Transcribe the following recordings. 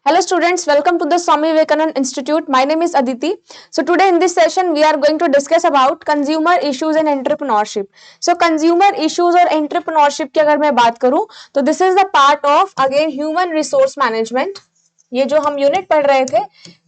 Hello students, welcome to the Swami Vivekananda Institute. My name is Aditi. So today in this session we are going to discuss about consumer issues and entrepreneurship. So consumer issues और entrepreneurship की अगर मैं बात करूं तो this is the part of again human resource management. ये जो हम यूनिट पढ़ रहे थे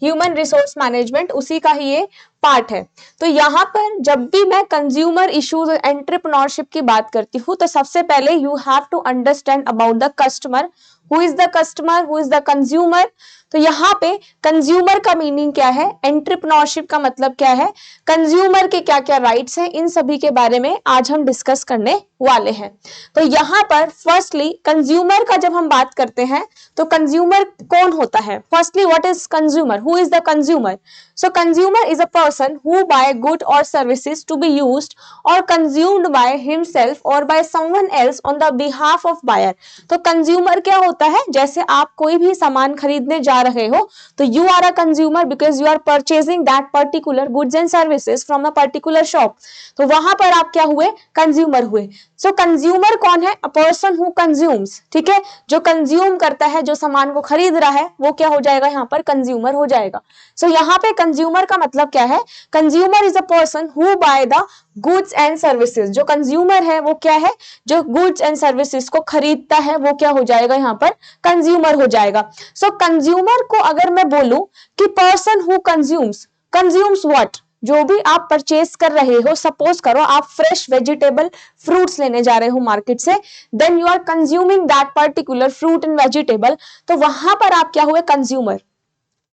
ह्यूमन रिसोर्स मैनेजमेंट उसी का ही ये पार्ट है। तो यहाँ पर जब भी मैं कंज्यूमर इश्यूज और एंटरप्रेन्योरशिप की बात करती हूँ तो सबसे पहले you have to understand about the customer, who is the customer, who is the consumer. तो यहाँ पे कंज्यूमर का मीनिंग क्या है, एंटरप्रेन्योरशिप का मतलब क्या है, कंज्यूमर के क्या क्या राइट्स हैं, इन सभी के बारे में आज हम डिस्कस करने वाले हैं। तो यहाँ पर फर्स्टली कंज्यूमर का जब हम बात करते हैं तो कंज्यूमर कौन होता है। Firstly what is consumer, who is the consumer. So consumer is a person who buy good or services to be used or consumed by himself or by someone else on the behalf of buyer। तो consumer क्या होता है, जैसे आप कोई भी सामान खरीदने जा रहे हो तो you are a consumer because you are purchasing that particular goods and services from a particular shop। तो वहां पर आप क्या हुए, कंज्यूमर हुए। सो कंज्यूमर कौन है, अ पर्सन हु कंज्यूम्स। ठीक है, जो कंज्यूम करता है, जो सामान को खरीद रहा है वो क्या हो जाएगा, यहाँ पर कंज्यूमर हो जाएगा। सो यहाँ पे कंज्यूमर का मतलब क्या है, consumer is a person who by the goods and services. जो कंज्यूमर है वो क्या है, जो गुड्स एंड सर्विसेज को खरीदता है वो क्या हो जाएगा, यहाँ पर कंज्यूमर हो जाएगा। सो कंज्यूमर को अगर मैं बोलूं कि पर्सन हु कंज्यूम्स व्हाट, जो भी आप परचेज कर रहे हो, सपोज करो आप फ्रेश वेजिटेबल फ्रूट्स लेने जा रहे हो मार्केट से, then you are consuming that particular fruit and vegetable. तो वहां पर आप क्या हुए, कंज्यूमर।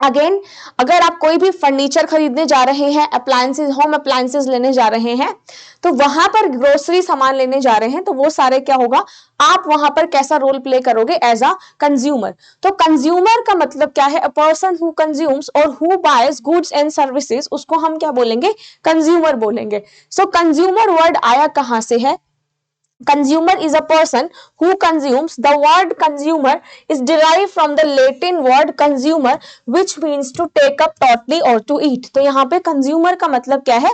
अगेन अगर आप कोई भी फर्नीचर खरीदने जा रहे हैं, अप्लायंसेस, होम अप्लायंसेस लेने जा रहे हैं, तो वहां पर ग्रोसरी सामान लेने जा रहे हैं, तो वो सारे क्या होगा, आप वहां पर कैसा रोल प्ले करोगे, एज अ कंज्यूमर। तो कंज्यूमर का मतलब क्या है, अ पर्सन हु कंज्यूम्स और who boys goods and services, उसको हम क्या बोलेंगे, कंज्यूमर बोलेंगे। सो कंज्यूमर वर्ड आया कहां से है, consumer is a person who consumes। The word consumer is derived from the Latin word consumer which means to take up totally or to eat। तो यहाँ पे consumer का मतलब क्या है,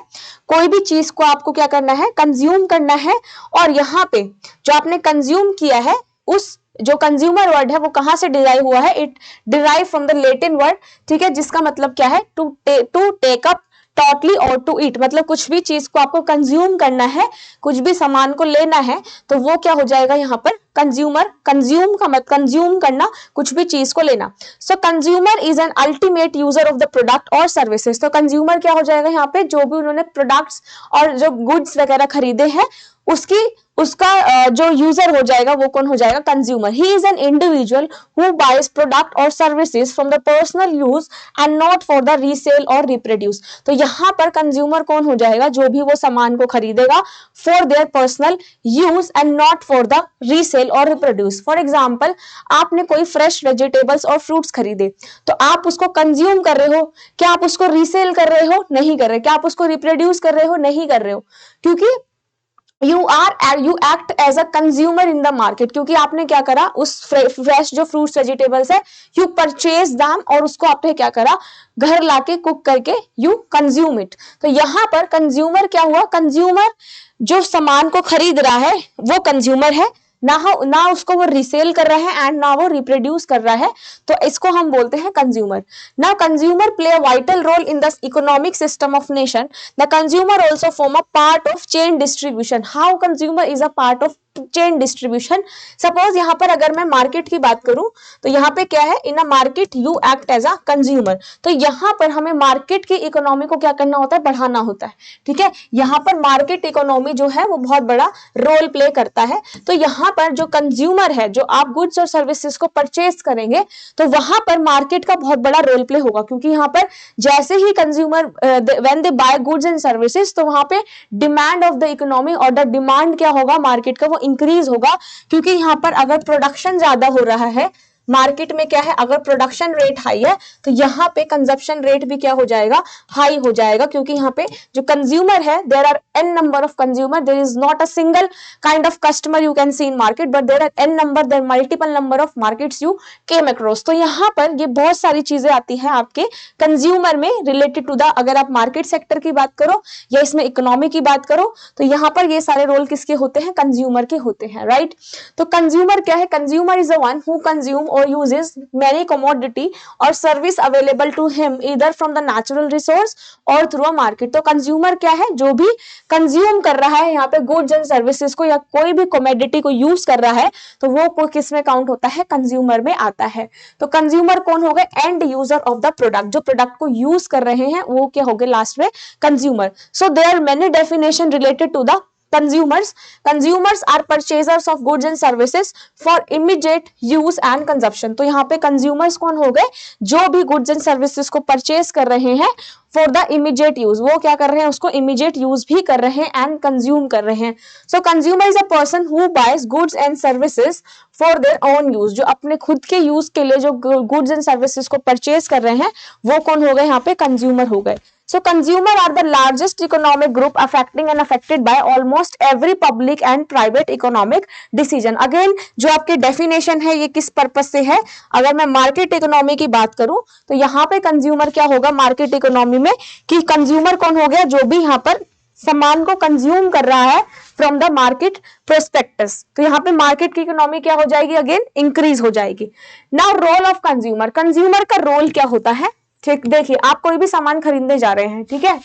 कोई भी चीज को आपको क्या करना है, कंज्यूम करना है। और यहाँ पे जो आपने कंज्यूम किया है, उस जो कंज्यूमर वर्ड है वो कहां से डिराइव हुआ है, it derive from the Latin word. ठीक है, जिसका मतलब क्या है, टू टेक अप टोटली और टू ईट। मतलब कुछ भी चीज को आपको कंज्यूम करना है, कुछ भी सामान को लेना है, तो वो क्या हो जाएगा यहाँ पर कंज्यूमर। कंज्यूम का मतलब कंज्यूम करना, कुछ भी चीज को लेना। सो consumer is an ultimate user of the product और सर्विसेज। तो कंज्यूमर क्या हो जाएगा यहाँ पे, जो भी उन्होंने प्रोडक्ट्स और जो गुड्स वगैरह खरीदे हैं उसका जो यूजर हो जाएगा वो कौन हो जाएगा, consumer. He is an individual who buys product और services from the personal use and not for the resale और रिप्रोड्यूस। तो यहाँ पर कंज्यूमर कौन हो जाएगा, जो भी वो सामान को खरीदेगा for their personal use and not for the resale और रिप्रोड्यूस। फॉर एग्जाम्पल, आपने कोई फ्रेश वेजिटेबल्स और फ्रूट्स खरीदे, तो आप उसको कंज्यूम कर रहे हो, क्या आप उसको रीसेल कर रहे हो, नहीं कर रहे। क्या आप उसको रिप्रोड्यूस कर रहे हो, नहीं कर रहे हो, क्योंकि you act as a consumer in the market. क्योंकि आपने क्या करा, उस फ्रेश जो फ्रूट्स वेजिटेबल्स है, यू परचेज दैम, और उसको आपने क्या करा, घर लाके कुक करके यू कंज्यूम इट। तो यहाँ पर कंज्यूमर क्या हुआ, कंज्यूमर जो सामान को खरीद रहा है वो कंज्यूमर है, ना उसको वो रिसेल कर रहा है एंड ना वो रिप्रोड्यूस कर रहा है, तो इसको हम बोलते हैं consumer. Now consumer play a vital role in the economic system of nation. The consumer also form a part of chain distribution. How consumer is a part of chain distribution. Suppose यहाँ पर अगर मैं market की बात करूं तो यहाँ पे क्या है, in a market you act as a consumer. तो यहाँ पर हमें मार्केट की इकोनॉमी को क्या करना होता है, बढ़ाना होता है। ठीक है, यहाँ पर मार्केट इकोनॉमी जो है वो बहुत बड़ा रोल प्ले करता है। तो यहाँ पर जो कंज्यूमर है, जो आप गुड्स और सर्विसेज को परचेज करेंगे, तो वहां पर मार्केट का बहुत बड़ा रोल प्ले होगा। क्योंकि यहाँ पर जैसे ही consumer when they buy goods and services, तो वहां पे डिमांड ऑफ द इकोनॉमी और द डिमांड क्या होगा, मार्केट का वो इंक्रीज होगा। क्योंकि यहाँ पर अगर प्रोडक्शन ज्यादा हो रहा है मार्केट में, क्या है, अगर प्रोडक्शन रेट हाई है तो यहाँ पे कंजप्शन रेट भी क्या हो जाएगा, हाई हो जाएगा। क्योंकि यहाँ पे जो कंज्यूमर है, there are n number of consumer, there is not a single kind of customer you can see in market, but there are n number, there multiple number of markets you came across. तो यहाँ पर ये बहुत सारी चीजें आती हैं आपके कंज्यूमर में रिलेटेड टू द, अगर आप मार्केट सेक्टर की बात करो या इसमें इकोनॉमी की बात करो, तो यहाँ पर ये सारे रोल किसके होते हैं, कंज्यूमर के होते हैं, राइट। तो कंज्यूमर क्या है, consumer is the one who consume or uses many commodity or service available to him either from the natural resource or through a market। तो कंज्यूमर क्या है, जो भी कंज्यूम कर रहा है यहाँ पे गुड्स एंड सर्विसेज को या कोई भी कमोडिटी को यूज कर रहा है, तो वो किस में काउंट होता है, कंज्यूमर में आता है। तो कंज्यूमर कौन हो गए, end user of the product, जो प्रोडक्ट को यूज कर रहे हैं वो क्या हो गए लास्ट में, consumer. So there are many definition related to the consumers। consumers are purchasers of goods and services for immediate use and consumption। तो यहाँ पे consumers कौन हो गए, जो भी goods and services को purchase कर रहे हैं for the immediate use, वो क्या कर रहे हैं, उसको immediate use भी कर रहे हैं and consume कर रहे हैं। so consumer is a person who buys goods and services for their own use। जो अपने खुद के use के लिए जो goods and services को purchase कर रहे हैं वो कौन हो गए, यहाँ पे consumer हो गए। So consumer are the largest economic group affecting and affected by almost every public and private economic decision। Again जो आपकी definition है ये किस पर्पस से है, अगर मैं मार्केट इकोनॉमी की बात करूं तो यहाँ पे कंज्यूमर क्या होगा मार्केट इकोनॉमी में, कि कंज्यूमर कौन हो गया, जो भी यहाँ पर सामान को कंज्यूम कर रहा है फ्रॉम द मार्केट प्रोस्पेक्टस। तो यहाँ पे मार्केट की इकोनॉमी क्या हो जाएगी, अगेन इंक्रीज हो जाएगी। Now role of consumer, consumer का रोल क्या होता है, ठीक देखिए आप कोई भी सामान खरीदने जा रहे हैं, ठीक है,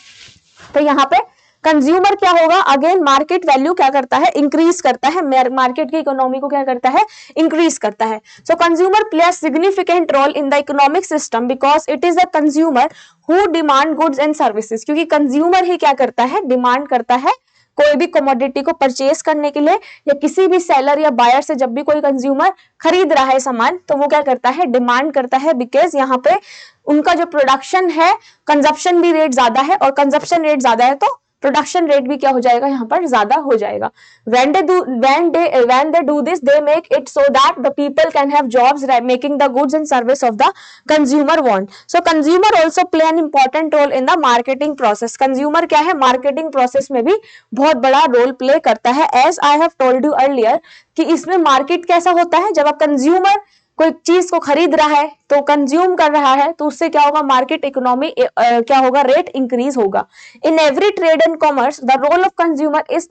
तो यहाँ पे कंज्यूमर क्या होगा, अगेन मार्केट वैल्यू क्या करता है, इंक्रीज करता है, मार्केट की इकोनॉमी को क्या करता है, इंक्रीज करता है। So consumer play a significant role in the economic system because it is a consumer who demand goods and services. क्योंकि कंज्यूमर ही क्या करता है, डिमांड करता है कोई भी कमोडिटी को परचेज करने के लिए, या किसी भी सेलर या बायर से जब भी कोई कंज्यूमर खरीद रहा है सामान तो वो क्या करता है, डिमांड करता है, बिकॉज यहाँ पे उनका जो प्रोडक्शन है, कंजप्शन भी रेट ज्यादा है, और कंजप्शन रेट ज्यादा है तो प्रोडक्शन रेट भी क्या हो जाएगा, यहाँ पर ज्यादा हो जाएगा। when they do this they make it so that the people can have jobs making the goods and service of the consumer want। so consumer also play an important role in the marketing process। consumer क्या है, marketing process में भी बहुत बड़ा role play करता है। as I have told you earlier कि इसमें मार्केट कैसा होता है, जब आप कंज्यूमर कोई चीज को खरीद रहा है तो कंज्यूम कर रहा है तो उससे क्या होगा, मार्केट इकोनॉमी क्या होगा, रेट इंक्रीज होगा। In every trade and commerce the role of consumer is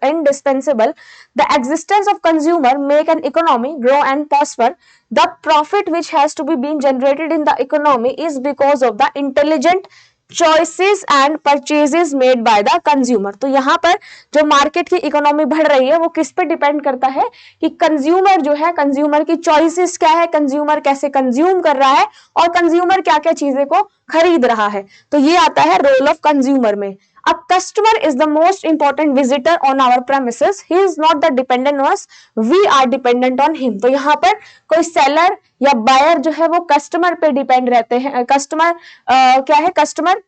indispensable. The existence of consumer make an economy grow and prosper. The profit which has to be been generated in the economy is because of the intelligent choices and purchases made by the consumer. तो यहाँ पर जो market की economy बढ़ रही है वो किस पे डिपेंड करता है, कि कंज्यूमर जो है, कंज्यूमर की चॉइसेस क्या है, कंज्यूमर कैसे कंज्यूम कर रहा है, और कंज्यूमर क्या क्या चीजें को खरीद रहा है। तो ये आता है रोल ऑफ कंज्यूमर में। A customer is the most important visitor on our premises. He is not the dependent on us. We are dependent on him। तो यहाँ पर कोई सेलर या बायर जो है वो कस्टमर पे डिपेंड रहते हैं। कस्टमर क्या है, कस्टमर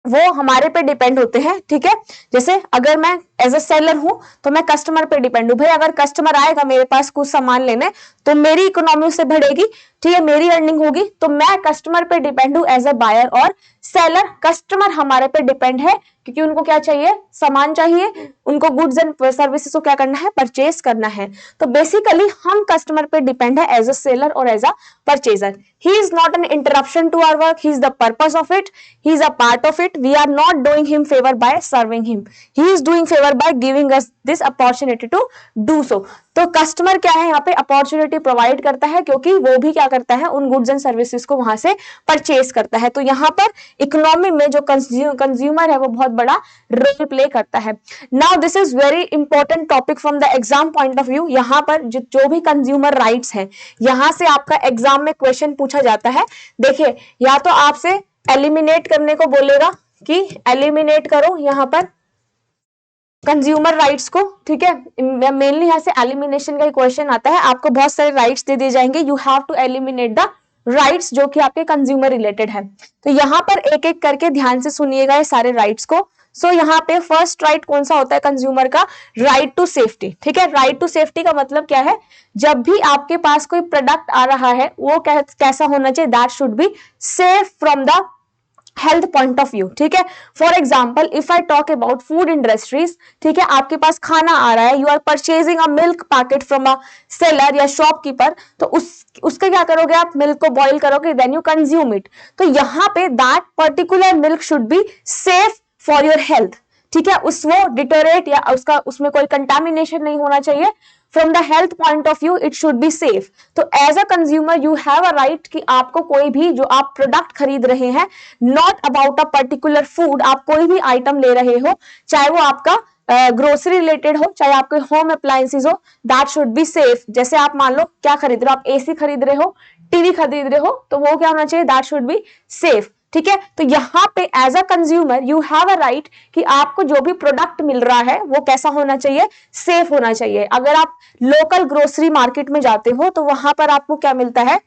वो हमारे पे डिपेंड होते हैं, ठीक है। जैसे अगर मैं एज अ सेलर हूं तो मैं कस्टमर पे डिपेंड हूं, भाई अगर कस्टमर आएगा मेरे पास कुछ सामान लेने तो मेरी इकोनॉमी उससे बढ़ेगी, ठीक है, मेरी अर्निंग होगी, तो मैं कस्टमर पे डिपेंड हूं एज अ बायर। और सेलर, कस्टमर हमारे पे डिपेंड है क्योंकि उनको क्या चाहिए, सामान चाहिए, उनको गुड्स एंड सर्विसेज को क्या करना है, परचेज करना है। तो बेसिकली हम कस्टमर पे डिपेंड है एज अ सेलर और as a purchaser. He is not an interruption to our work, he is the purpose of it, he is a part of it. We are not doing him favour by serving him, he is doing favour by giving us this opportunity to do so. तो customer क्या है, यहाँ पे opportunity provide करता है क्योंकि वो भी क्या करता है, उन गुड्स एंड सर्विसेज को वहां से परचेज करता है। तो यहाँ पर इकोनॉमी में जो कंज्यूमर है वो बहुत बड़ा रोल प्ले करता है। Now this is very important topic from the exam point of view. यहाँ पर जो भी कंज्यूमर राइट्स है, यहाँ से आपका एग्जाम में क्वेश्चन पूछा जाता है। देखिए, या तो आपसे एलिमिनेट करने को बोलेगा कि एलिमिनेट करो यहाँ पर कंज्यूमर राइट्स को, ठीक है, मेनली यहाँ से एलिमिनेशन का क्वेश्चन आता है। आपको बहुत सारे राइट्स दे दिए जाएंगे, you have to eliminate the rights जो कि आपके कंज्यूमर रिलेटेड है। तो यहाँ पर एक एक करके ध्यान से सुनिएगा ये सारे राइट्स को। सो यहाँ पे फर्स्ट राइट कौन सा होता है कंज्यूमर का, राइट टू सेफ्टी, ठीक है। राइट टू सेफ्टी का मतलब क्या है, जब भी आपके पास कोई प्रोडक्ट आ रहा है वो कैसा होना चाहिए, that should be safe from the health point of view, ठीक है। For example if I talk about food industries, ठीक है, आपके पास खाना आ रहा है, you are purchasing a milk packet from a seller या शॉपकीपर, तो उसका क्या करोगे आप, मिल्क को बॉईल करोगे, देन यू कंज्यूम इट। तो यहाँ पे that particular milk should be safe for your health, ठीक है। वो डिटोरेट या उसमें कोई कंटामिनेशन नहीं होना चाहिए, from the health point of view it should be safe. तो as a consumer you have a right कि आपको कोई भी जो आप प्रोडक्ट खरीद रहे हैं, not about a particular food, आप कोई भी आइटम ले रहे हो, चाहे वो आपका ग्रोसरी रिलेटेड हो, चाहे आपके होम अप्लायंसेस हो, दैट शुड बी सेफ। जैसे आप मान लो क्या खरीद रहे हो, आप एसी खरीद रहे हो, टीवी खरीद रहे हो, तो वो क्या होना चाहिए, दैट शुड बी सेफ। ठीक है, तो यहाँ पे as a consumer you have a right कि आपको जो भी प्रोडक्ट मिल रहा है वो कैसा होना चाहिए, सेफ होना चाहिए। अगर आप लोकल ग्रोसरी मार्केट में जाते हो तो वहां पर आपको क्या मिलता है,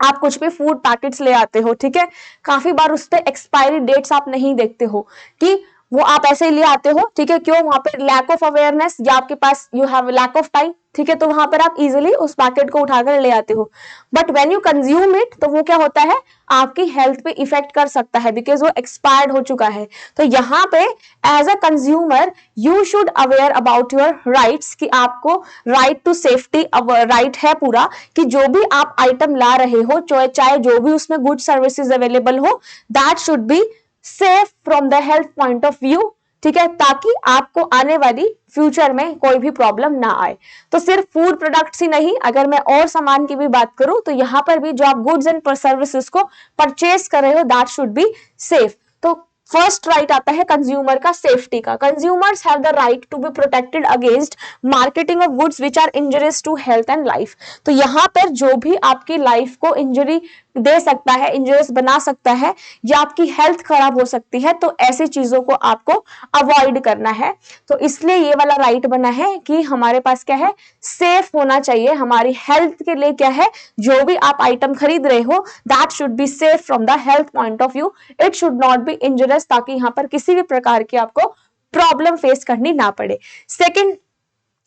आप कुछ भी फूड पैकेट्स ले आते हो, ठीक है, काफी बार उस पर एक्सपायरी डेट्स आप नहीं देखते हो कि वो आप ऐसे ही ले आते हो, ठीक है, क्यों, वहां पर लैक ऑफ अवेयरनेस या आपके पास you have lack of time, ठीक है, तो वहां पर आप इजिली उस पैकेट को उठाकर ले आते हो। But when you consume it तो वो क्या होता है, आपकी हेल्थ पे इफेक्ट कर सकता है बिकॉज वो एक्सपायर्ड हो चुका है। तो यहाँ पे as a consumer you should aware about your rights कि आपको राइट टू सेफ्टी राइट है पूरा, कि जो भी आप आइटम ला रहे हो, चाहे जो भी उसमें गुड सर्विसेज अवेलेबल हो, that should be safe from the health point of view, ठीक है, ताकि आपको आने वाली फ्यूचर में कोई भी प्रॉब्लम ना आए। तो सिर्फ फूड प्रोडक्ट्स ही नहीं, अगर मैं और सामान की भी बात करूं तो यहाँ पर भी जो आप गुड्स एंड सर्विसेज को परचेज कर रहे हो, दैट शुड बी सेफ। तो फर्स्ट राइट आता है कंज्यूमर का, सेफ्टी का। Consumers have the right to be protected against marketing of goods which are injurious to health and life. तो यहाँ पर जो भी आपकी लाइफ को इंजरी दे सकता है, इंजरियस बना सकता है, या आपकी हेल्थ खराब हो सकती है, तो ऐसी चीजों को आपको अवॉइड करना है। तो इसलिए ये वाला राइट बना है कि हमारे पास क्या है, सेफ होना चाहिए। हमारी हेल्थ के लिए क्या है, जो भी आप आइटम खरीद रहे हो, that should be safe from the health point of view, it should not be injurious, ताकि यहाँ पर किसी भी प्रकार की आपको प्रॉब्लम फेस करनी ना पड़े। Second,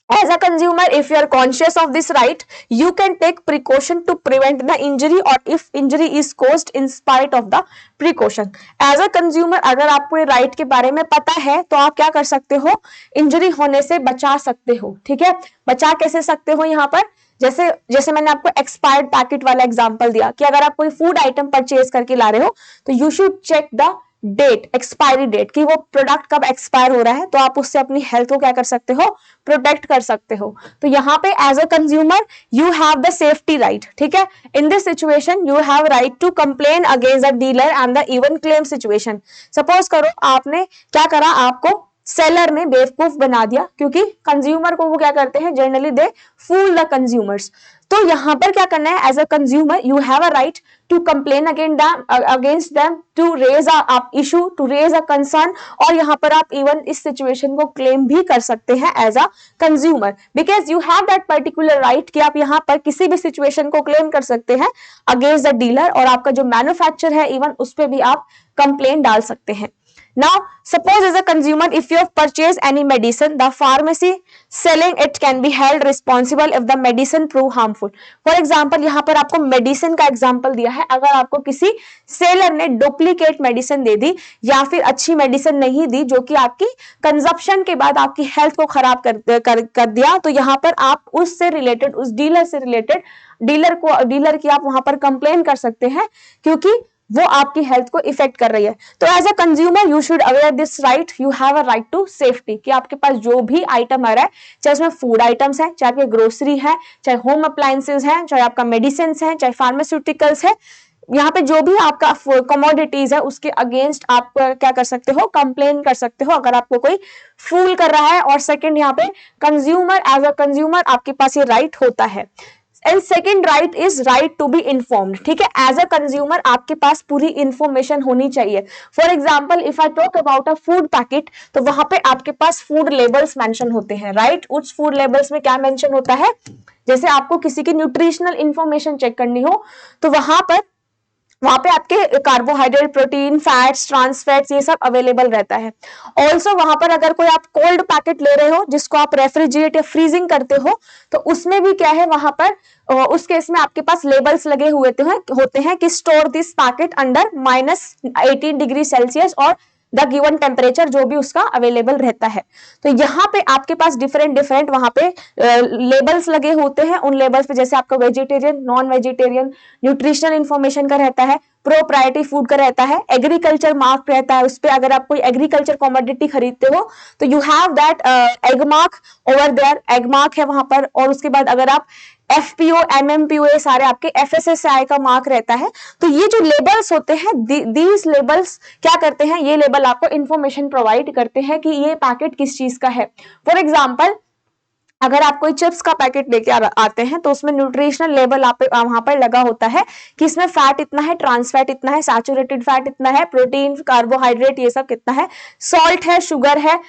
as a consumer if you are conscious of this right you can take precaution to prevent the injury or if injury is caused in spite of the precaution। as a consumer अगर आपको ये right के बारे में पता है तो आप क्या कर सकते हो, इंजरी होने से बचा सकते हो। ठीक है, बचा कैसे सकते हो, यहाँ पर जैसे मैंने आपको एक्सपायर्ड पैकेट वाला एग्जांपल दिया कि अगर आप कोई फूड आइटम परचेज करके ला रहे हो तो you should check the date, expiry date, कि वो प्रोडक्ट कब एक्सपायर हो रहा है, तो आप उससे अपनी हेल्थ को क्या कर सकते हो, प्रोटेक्ट कर सकते हो। तो यहाँ पे as a consumer you have the safety right. ठीक है, in this situation you have right to complain against the dealer and the even claim situation. Suppose करो आपने क्या करा, आपको सेलर ने बेवकूफ बना दिया, क्योंकि कंज्यूमर को वो क्या करते हैं, generally they fool the consumers. तो यहाँ पर क्या करना है, as a consumer you have a right to complain against them, to raise a issue, to raise a concern, और यहाँ पर आप इवन इस सिचुएशन को क्लेम भी कर सकते हैं as a consumer, because you have that particular right कि आप यहाँ पर किसी भी सिचुएशन को क्लेम कर सकते हैं अगेंस्ट द डीलर, और आपका जो मैन्युफैक्चर है इवन उस पर भी आप कंप्लेन डाल सकते हैं। Now, suppose as a consumer, if you have purchased any medicine, the pharmacy selling it can be held responsible if the medicine prove harmful. For example, यहाँ पर आपको मेडिसिन का एग्जाम्पल दिया है। अगर आपको किसी सेलर ने डुप्लीकेट मेडिसिन दे दी या फिर अच्छी मेडिसिन नहीं दी जो कि आपकी कंजप्शन के बाद आपकी हेल्थ को खराब कर दिया, तो यहाँ पर आप उससे रिलेटेड, उस डीलर से रिलेटेड, डीलर की आप वहां पर कंप्लेन कर सकते हैं, क्योंकि वो आपकी हेल्थ को इफेक्ट कर रही है। तो as a consumer you should aware this right, you have a right to safety, कि आपके पास जो भी आइटम आ रहा है, चाहे उसमें फूड आइटम्स है, चाहे आपके ग्रोसरी है, चाहे होम अप्लायंसेज है, चाहे आपका मेडिसिन है, चाहे फार्मास्यूटिकल्स है, यहाँ पे जो भी आपका कमोडिटीज है उसके अगेंस्ट आप क्या कर सकते हो, कंप्लेन कर सकते हो अगर आपको कोई फूल कर रहा है। और सेकंड, यहाँ पे कंज्यूमर, एज अ कंज्यूमर आपके पास ये राइट होता है। And second right is right to be informed. ठीक है, एज अ कंज्यूमर आपके पास पूरी इंफॉर्मेशन होनी चाहिए। For example, if I talk about a food packet, तो वहां पे आपके पास फूड लेबल्स मेंशन होते हैं, राइट। उस फूड लेबल्स में क्या मेंशन होता है, जैसे आपको किसी की न्यूट्रिशनल इंफॉर्मेशन चेक करनी हो तो वहां पे आपके carbohydrate, protein, fats, trans fats, ये सब अवेलेबल रहता है। ऑल्सो वहां पर अगर कोई आप कोल्ड पैकेट ले रहे हो जिसको आप रेफ्रिजरेट या फ्रीजिंग करते हो, तो उसमें भी क्या है, वहां पर उस केस में आपके पास लेबल्स लगे हुए होते हैं कि store this packet under -18 degree Celsius और द गिवन टेम्परेचर, जो भी उसका अवेलेबल रहता है। तो यहाँ पे आपके पास डिफरेंट वहां पे लेबल्स लगे होते हैं। उन लेबल्स पे जैसे आपका vegetarian, non vegetarian, nutritional information का रहता है, प्रोप्राइटरी फूड का रहता है, एग्रीकल्चर मार्क रहता है, उस पे अगर आप कोई एग्रीकल्चर कमोडिटी खरीदते हो तो you have that Agmark over there, Agmark है वहां पर। और उसके बाद अगर आप FPO, MMPO, ये सारे आपके FSSAI का मार्क रहता है। तो ये जो लेबल्स होते हैं, दीज लेबल्स क्या करते हैं, ये लेबल आपको इंफॉर्मेशन प्रोवाइड करते हैं कि ये पैकेट किस चीज का है। फॉर एग्जाम्पल, अगर आप कोई चिप्स का पैकेट लेके आते हैं तो उसमें न्यूट्रिशनल लेबल आप वहां पर लगा होता है कि इसमें फैट इतना है, ट्रांस फैट इतना है, सैचुरेटेड फैट इतना है, प्रोटीन, कार्बोहाइड्रेट ये सब कितना है, सॉल्ट है, शुगर है।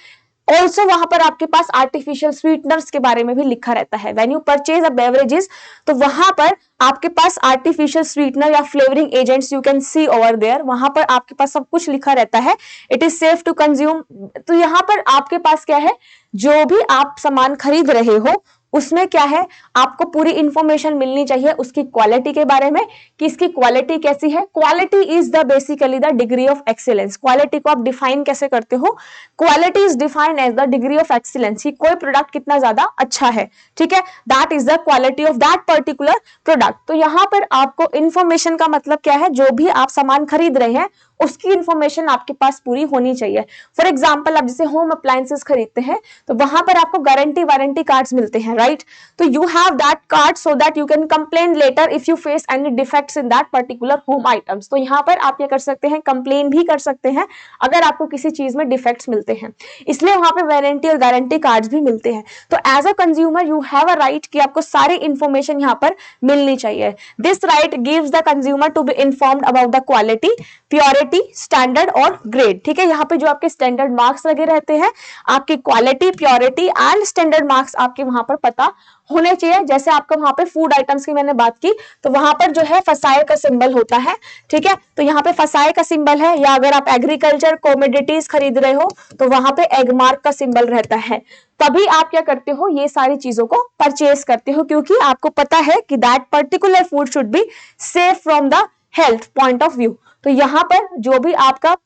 ऑल्सो वहां पर आपके पास आर्टिफिशियल स्वीटनर्स के बारे में भी लिखा रहता है। When you purchase a beverages, तो वहां पर आपके पास आर्टिफिशियल स्वीटनर या flavouring agents you can see over there, वहां पर आपके पास सब कुछ लिखा रहता है। It is safe to consume. तो यहाँ पर आपके पास क्या है, जो भी आप सामान खरीद रहे हो उसमें क्या है, आपको पूरी इंफॉर्मेशन मिलनी चाहिए उसकी क्वालिटी के बारे में कि इसकी क्वालिटी कैसी है। Quality is the basically the degree of excellence. Quality को आप डिफाइन कैसे करते हो, quality is defined as the degree of excellence, कि कोई प्रोडक्ट कितना ज्यादा अच्छा है, ठीक है, that is the quality of that particular product. तो यहाँ पर आपको इंफॉर्मेशन का मतलब क्या है, जो भी आप सामान खरीद रहे हैं उसकी इंफॉर्मेशन आपके पास पूरी होनी चाहिए। फॉर एग्जाम्पल, आप जैसे होम अप्लायंसेस खरीदते हैं तो वहां पर आपको गारंटी वारंटी कार्ड्स मिलते हैं, राइट। तो you have that card so that you can complain letter if you face any defects in that particular home items. तो यहाँ पर आप क्या कर सकते हैं, कंप्लेन भी कर सकते हैं अगर आपको किसी चीज में डिफेक्ट्स मिलते हैं, इसलिए वहां पर वारंटी और गारंटी कार्ड्स भी मिलते हैं। तो as a consumer you have a right कि आपको सारी इंफॉर्मेशन यहाँ पर मिलनी चाहिए। This right gives the consumer to be informed about the quality, purity, standard और ग्रेड, ठीक है। यहाँ पे जो आपके स्टैंडर्ड मार्क्स लगे रहते हैं, आपकी quality, purity and standard marks आपके वहां पर पता होने चाहिए। जैसे आपको वहां पे फूड आइटम्स की मैंने बात की, तो वहां पर जो है फसाए का सिंबल होता है, ठीक है। तो यहाँ पे फसाए का सिंबल है, या अगर आप एग्रीकल्चर कमोडिटीज खरीद रहे हो तो वहां पे एग मार्क का सिंबल रहता है। तभी आप क्या करते हो, ये सारी चीजों को परचेज करते हो, क्योंकि आपको पता है कि that particular food should be safe from the health point of view. तो यहाँ पर जो भी आपका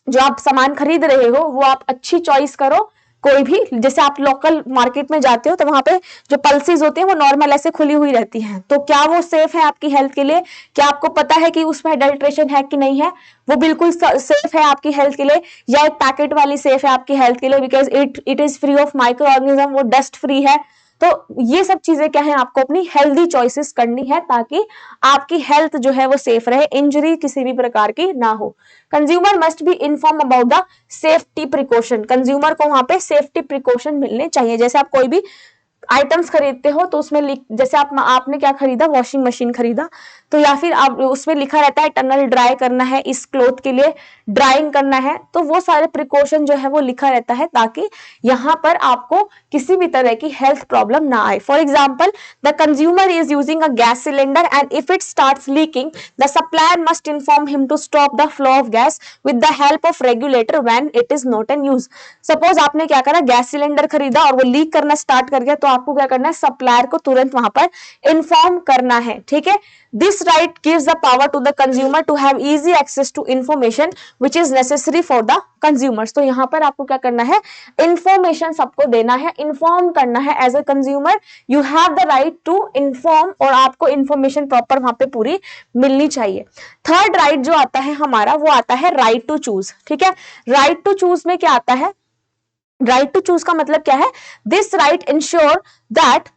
जो आप सामान खरीद रहे हो वो आप अच्छी चॉइस करो। कोई भी, जैसे आप लोकल मार्केट में जाते हो तो वहां पे जो पल्सेस होती हैं वो नॉर्मल ऐसे खुली हुई रहती हैं, तो क्या वो सेफ है आपकी हेल्थ के लिए, क्या आपको पता है कि उसमें एडल्ट्रेशन है कि नहीं है, वो बिल्कुल सेफ है आपकी हेल्थ के लिए, या एक पैकेट वाली सेफ है आपकी हेल्थ के लिए because it is free of micro organism, वो डस्ट फ्री है। तो ये सब चीजें क्या है, आपको अपनी हेल्दी चॉइसेस करनी है ताकि आपकी हेल्थ जो है वो सेफ रहे, इंजरी किसी भी प्रकार की ना हो। Consumer must be inform about the safety precaution. Consumer को वहां पे सेफ्टी प्रिकॉशन मिलने चाहिए। जैसे आप कोई भी आइटम्स खरीदते हो तो उसमें जैसे आपने क्या खरीदा, वॉशिंग मशीन खरीदा, तो या फिर आप उसमें लिखा रहता है टनल ड्राई करना है, इस क्लॉथ के लिए ड्राइंग करना है, तो वो सारे प्रिकॉशन जो है वो लिखा रहता है ताकि यहाँ पर आपको किसी भी तरह की हेल्थ प्रॉब्लम ना आए। For example, the consumer is using a gas cylinder and if it starts leaking the supplier must inform him to stop the flow of gas with the help of regulator when it is not in use. Suppose आपने क्या करा, gas cylinder खरीदा और वो leak करना start कर गया, तो आपको क्या करना है, सप्लायर को तुरंत वहां पर इन्फॉर्म करना है, ठीक है। This right gives the power to the consumer to have easy access to information which is necessary for the consumers। तो यहाँ पर आपको क्या करना है, इंफॉर्मेशन सबको देना है, इन्फॉर्म करना है। As a consumer you have the right to inform, और आपको इन्फॉर्मेशन प्रॉपर वहां पे पूरी मिलनी चाहिए। थर्ड राइट जो आता है हमारा, वो आता है राइट टू चूज, ठीक है। राइट टू चूज में क्या आता है, राइट टू चूज का मतलब क्या है, this right ensure that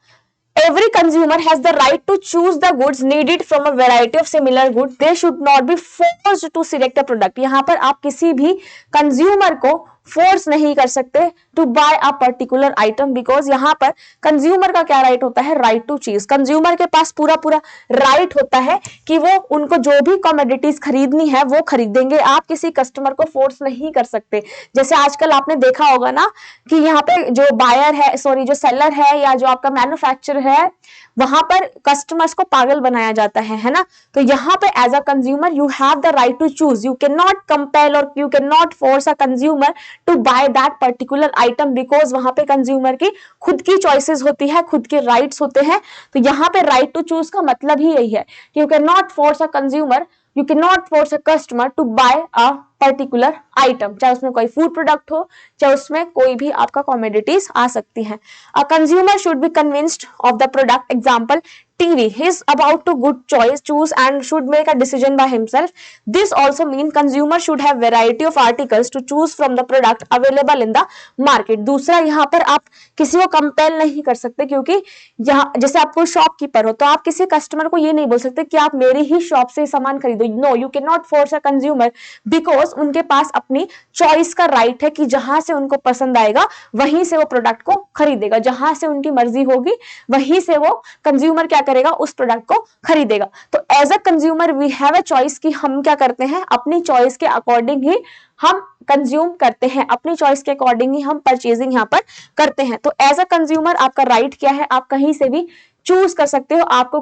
every consumer has the right to choose the goods needed from a variety of similar goods. They should not be forced to select a product। यहाँ पर आप किसी भी consumer को फोर्स नहीं कर सकते to buy a particular item, because यहाँ पर कंज्यूमर का क्या राइट होता है, राइट टू चीज। कंज्यूमर के पास पूरा पूरा राइट होता है कि वो उनको जो भी कमोडिटीज खरीदनी है वो खरीदेंगे। आप किसी कस्टमर को फोर्स नहीं कर सकते। जैसे आजकल आपने देखा होगा ना कि यहाँ पे जो बायर है, सॉरी जो सेलर है या जो आपका मैन्युफैक्चरर है, वहां पर कस्टमर्स को पागल बनाया जाता है ना। तो यहाँ पे as a consumer you have the right to choose. You can not compel और you can not force a consumer to buy that particular item, because वहां पे कंज्यूमर की खुद की चॉइसेस होती है, खुद के राइट्स होते हैं। तो यहाँ पे राइट टू चूज का मतलब ही यही है कि you can not force a consumer, you cannot force a customer to buy a particular item, चाहे उसमें कोई फूड प्रोडक्ट हो, चाहे उसमें कोई भी आपका कॉमोडिटीज आ सकती है। A consumer should be convinced of the product, example TV. He is about to good choose and should make a decision by himself. This also means consumer should have variety of articles to choose from the product available in the market. दूसरा, यहाँ पर आप किसी को compel नहीं कर सकते, क्योंकि यहाँ जैसे आप कोई शॉपकीपर हो तो आप किसी कस्टमर को ये नहीं बोल सकते कि आप मेरी ही शॉप से सामान खरीदो। No, you can not force a consumer, because उनके पास अपनी चॉइस का राइट है कि जहां से उनको पसंद आएगा वहीं से वो प्रोडक्ट को खरीदेगा, जहां से उनकी मर्जी होगी वहीं से वो कंज्यूमर क्या करेगा, उस प्रोडक्ट को खरीदेगा। तो as a consumer we have a choice कि हम क्या करते हैं, अपनी चॉइस के अकॉर्डिंग ही हम कंज्यूम करते हैं, अपनी चॉइस के अकॉर्डिंग ही हम परचेजिंग यहाँ पर करते हैं। तो एज अ कंज्यूमर आपका राइट क्या है, आप कहीं से भी चूज कर सकते हो, आपको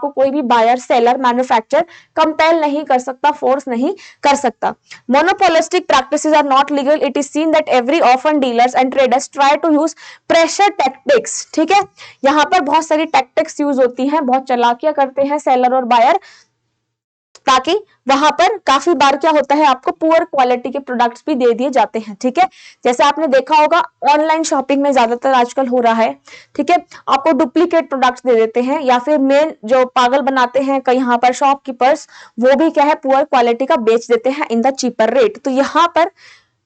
कोई भी बायर, सेलर, मैन्युफैक्चरर कंपेल नहीं कर सकता, फोर्स नहीं कर सकता। Monopolistic practices are not legal. It is seen that every often dealers and traders try to use pressure tactics. ठीक है, यहाँ पर बहुत सारी टैक्टिक्स यूज होती हैं, बहुत चालाकियां करते हैं सेलर और बायर, ताकि वहां पर काफी बार क्या होता है, आपको पुअर क्वालिटी के प्रोडक्ट्स भी दे दिए जाते हैं। ठीक है, जैसे आपने देखा होगा ऑनलाइन शॉपिंग में ज्यादातर आजकल हो रहा है। ठीक है, आपको डुप्लीकेट प्रोडक्ट्स दे देते हैं, या फिर मेन जो पागल बनाते हैं कई यहाँ पर शॉपकीपर्स, वो भी क्या है, पुअर क्वालिटी का बेच देते हैं इन द चीपर रेट। तो यहाँ पर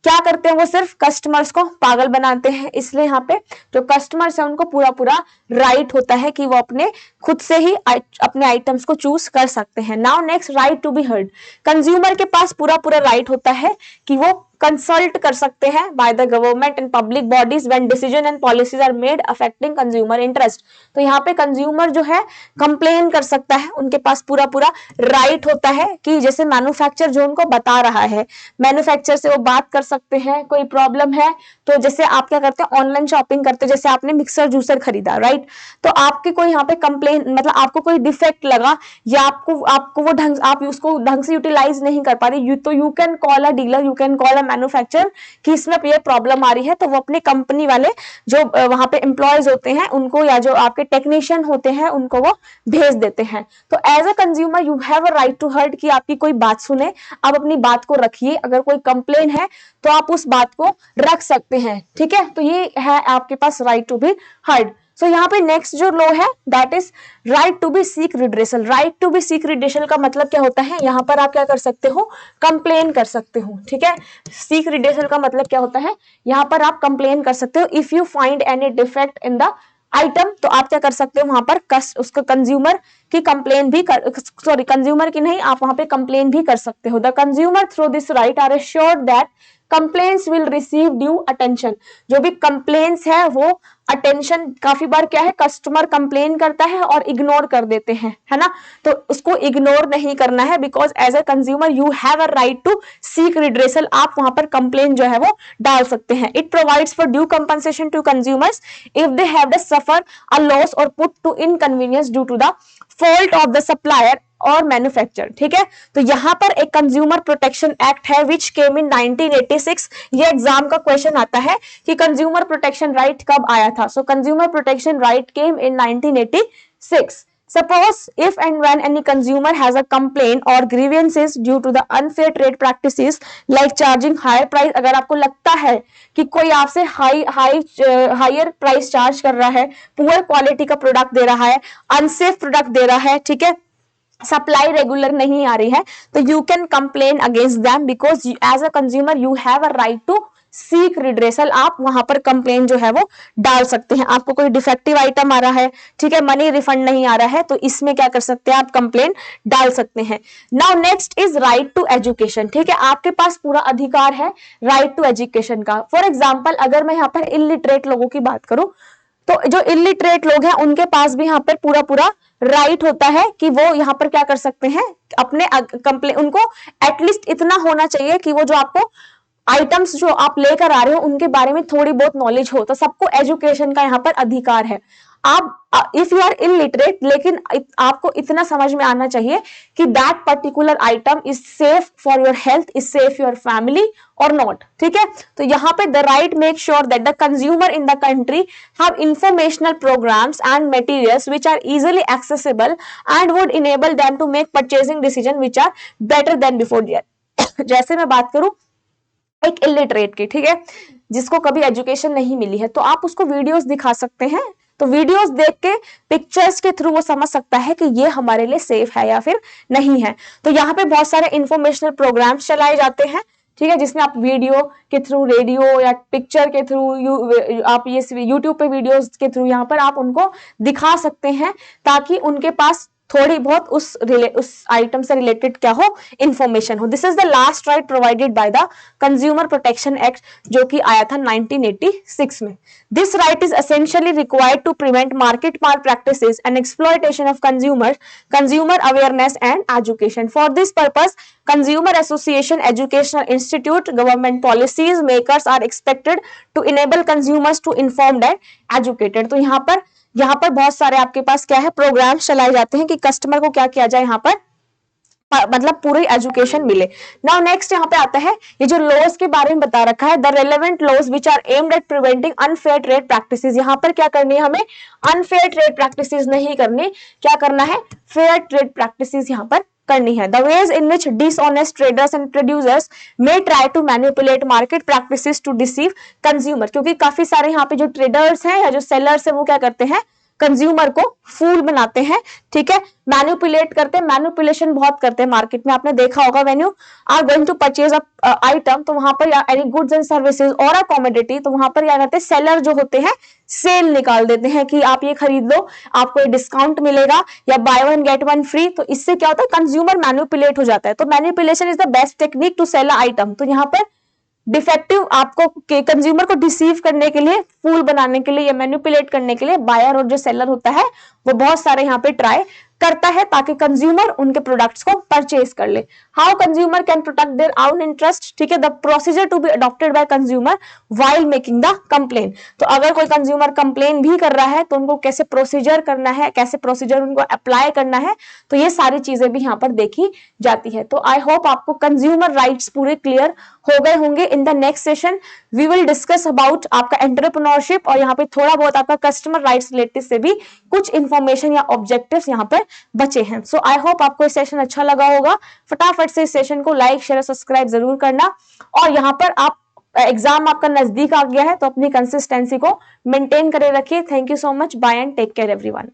क्या करते हैं, वो सिर्फ कस्टमर्स को पागल बनाते हैं। इसलिए यहाँ पे जो कस्टमर्स है उनको पूरा पूरा राइट होता है कि वो अपने खुद से ही अपने आइटम्स को चूज कर सकते हैं। Now next, right to be heard. Consumer के पास पूरा पूरा राइट होता है कि वो कंसल्ट कर सकते हैं by the government and public bodies when decision and policies are made affecting consumer interest. तो यहाँ पे कंज्यूमर जो है कंप्लेन कर सकता है, उनके पास पूरा पूरा राइट होता है कि जैसे मैन्युफैक्चर जो उनको बता रहा है, मैन्युफैक्चर से वो बात कर सकते हैं, कोई प्रॉब्लम है तो जैसे आप क्या करते हैं, ऑनलाइन शॉपिंग करते हैं, जैसे आपने मिक्सर जूसर खरीदा, राइट, तो आपके कोई यहाँ पे कंप्लेन, मतलब आपको कोई डिफेक्ट लगा या आपको वो आप उसको ढंग से यूटिलाइज नहीं कर पा रही, तो you can call a dealer, you can call a manufacturer कि इसमें ये प्रॉब्लम आ रही है। तो वो अपने कंपनी वाले जो वहां पे एम्प्लॉयज होते हैं उनको, या जो आपके टेक्नीशियन होते हैं उनको वो भेज देते हैं। तो as a consumer you have a right to heard कि आपकी कोई बात सुने, आप अपनी बात को रखिए। अगर कोई कंप्लेन है तो आप उस बात को रख सकते हैं। ठीक है, तो ये है आपके पास right to be heard. So यहाँ पे नेक्स्ट जो लॉ है that is right to be seek redressal. Right to be seek redressal का मतलब क्या होता है, यहाँ पर आप क्या कर सकते हो, कंप्लेन कर सकते हो। ठीक है, सीक रिड्रेसल का मतलब क्या होता है, यहाँ पर आप कंप्लेन कर सकते हो। If you find any defect in the item, तो आप क्या कर सकते हो, वहां पर उसका कंज्यूमर की कंप्लेन भी कंज्यूमर की नहीं, आप वहां पे कंप्लेन भी कर सकते हो। The consumer through this right are assured that complaints will receive due attention. जो भी कंप्लेन्स है वो अटेंशन, काफी बार क्या है, कस्टमर कंप्लेन करता है और इग्नोर कर देते हैं, है ना, तो उसको इग्नोर नहीं करना है, because as a consumer you have a right to seek redressal. आप वहां पर कंप्लेन जो है वो डाल सकते हैं। It provides for due compensation to consumers if they have to suffer a loss और put to inconvenience due to the fault of the supplier और मैन्युफैक्चर। ठीक है, तो यहां पर एक कंज्यूमर प्रोटेक्शन एक्ट है विच केम इन 1986। ये एग्जाम का क्वेश्चन आता है कि कंज्यूमर प्रोटेक्शन राइट कब आया था। सो consumer protection right came in 1986। Suppose if and when any consumer has a complaint or grievances due to the unfair trade practices like charging higher price, अगर आपको लगता है कि कोई आपसे हायर प्राइस चार्ज कर रहा है, पुअर क्वालिटी का प्रोडक्ट दे रहा है, अनसेफ प्रोडक्ट दे रहा है, ठीक है, सप्लाई रेगुलर नहीं आ रही है, तो you can complain against them because as a consumer you have a right to seek redressal. आप वहां पर कंप्लेन जो है वो डाल सकते हैं। आपको कोई डिफेक्टिव आइटम आ रहा है, ठीक है, मनी रिफंड नहीं आ रहा है, तो इसमें क्या कर सकते हैं, आप कंप्लेन डाल सकते हैं। Now next is right to education. ठीक है, आपके पास पूरा अधिकार है राइट टू एजुकेशन का। फॉर एग्जाम्पल, अगर मैं यहाँ पर इलिटरेट लोगों की बात करूं, तो जो इलिटरेट लोग हैं उनके पास भी यहाँ पर पूरा पूरा राइट होता है कि वो यहाँ पर क्या कर सकते हैं, अपने कंप्लेन, उनको एटलीस्ट इतना होना चाहिए कि वो जो आपको आइटम्स जो आप लेकर आ रहे हो उनके बारे में थोड़ी बहुत नॉलेज हो। तो सबको एजुकेशन का यहाँ पर अधिकार है। आप इफ यू आर इलिटरेट, लेकिन आपको इतना समझ में आना चाहिए कि that particular item is safe for your health, is safe your family or not. ठीक है, तो यहाँ पे the right make sure that the consumer in the country have informational programmes and materials which are easily accessible and would enable them to make purchasing decision which are better than before जैसे मैं बात करूं एक illiterate की, ठीक है, जिसको कभी एजुकेशन नहीं मिली है, तो आप उसको वीडियोस दिखा सकते हैं, तो वीडियोस देख के पिक्चर्स के थ्रू वो समझ सकता है कि ये हमारे लिए सेफ है या फिर नहीं है। तो यहाँ पे बहुत सारे इंफॉर्मेशनल प्रोग्राम्स चलाए जाते हैं, ठीक है, जिसमें आप वीडियो के थ्रू, रेडियो या पिक्चर के थ्रू, आप ये यूट्यूब पे वीडियोस के थ्रू यहाँ पर आप उनको दिखा सकते हैं, ताकि उनके पास थोड़ी बहुत उस आइटम से रिलेटेड क्या हो, इंफॉर्मेशन हो। This is the last right provided by the consumer protection act, जो कि आया था 1986 में। This right is essentially required to prevent market malpractices and exploitation of consumer awareness and education. For this purpose Consumer Association, educational institute, government policies makers are expected to enable consumers to informed and educated। तो यहाँ पर बहुत सारे आपके पास क्या है, programme चलाए जाते हैं कि कस्टमर को क्या किया जाए, यहाँ पर मतलब पूरी एजुकेशन मिले। नाउ नेक्स्ट यहाँ पे आता है ये जो लॉज के बारे में बता रखा है, the relevant laws which are aimed at preventing unfair trade practices. यहाँ पर क्या करनी है, हमें अनफेयर ट्रेड प्रैक्टिसेस नहीं करनी, क्या करना है, फेयर ट्रेड प्रैक्टिसेस यहाँ पर करनी है। The ways in which dishonest traders and producers may try to manipulate market practices to deceive consumer, क्योंकि काफी सारे यहाँ पे जो ट्रेडर्स हैं या जो सेलर्स हैं वो क्या करते हैं, कंज्यूमर को फूल बनाते हैं, ठीक है, मैनिपुलेट करते हैं, मैनिपुलेशन बहुत करते हैं मार्केट में। आपने देखा होगा when you are going to purchase a item, तो वहां पर एनी गुड्स एंड सर्विसेज और अ कमोडिटी, तो वहां पर क्या करते हैं, सेलर जो होते हैं सेल निकाल देते हैं कि आप ये खरीद लो, आपको डिस्काउंट मिलेगा या by one get one free. तो इससे क्या होता है, कंज्यूमर मैनिपुलेट हो जाता है। तो manipulation is the best technique to sell item. तो यहाँ पर डिफेक्टिव आपको कंज्यूमर को डिसीव करने के लिए, फूल बनाने के लिए या मैनिपुलेट करने के लिए बायर और जो सेलर होता है वो बहुत सारे यहाँ पे ट्राई करता है, ताकि कंज्यूमर उनके प्रोडक्ट्स को परचेज कर ले। How consumer can protect their own interest, ठीक है, the procedure to be adopted by consumer while making the complaint. तो अगर कोई कंज्यूमर कंप्लेन भी कर रहा है तो उनको कैसे प्रोसीजर करना है, कैसे प्रोसीजर उनको अप्लाई करना है, तो ये सारी चीजें भी यहाँ पर देखी जाती है। तो आई होप आपको कंज्यूमर राइट्स पूरे क्लियर हो गए होंगे। In the next session we will discuss about आपका एंटरप्रेन्योरशिप, और यहाँ पे थोड़ा बहुत आपका कस्टमर राइट्स रिलेटेड से भी कुछ इंफॉर्मेशन या ऑब्जेक्टिव्स यहाँ पर बचे हैं। सो आई होप आपको ये सेशन अच्छा लगा होगा। फटाफट से इस सेशन को लाइक, शेयर, सब्सक्राइब जरूर करना। और यहाँ पर आप एग्जाम आपका नजदीक आ गया है तो अपनी कंसिस्टेंसी को मेंटेन करे रखिए। Thank you so much, bye and take care everyone.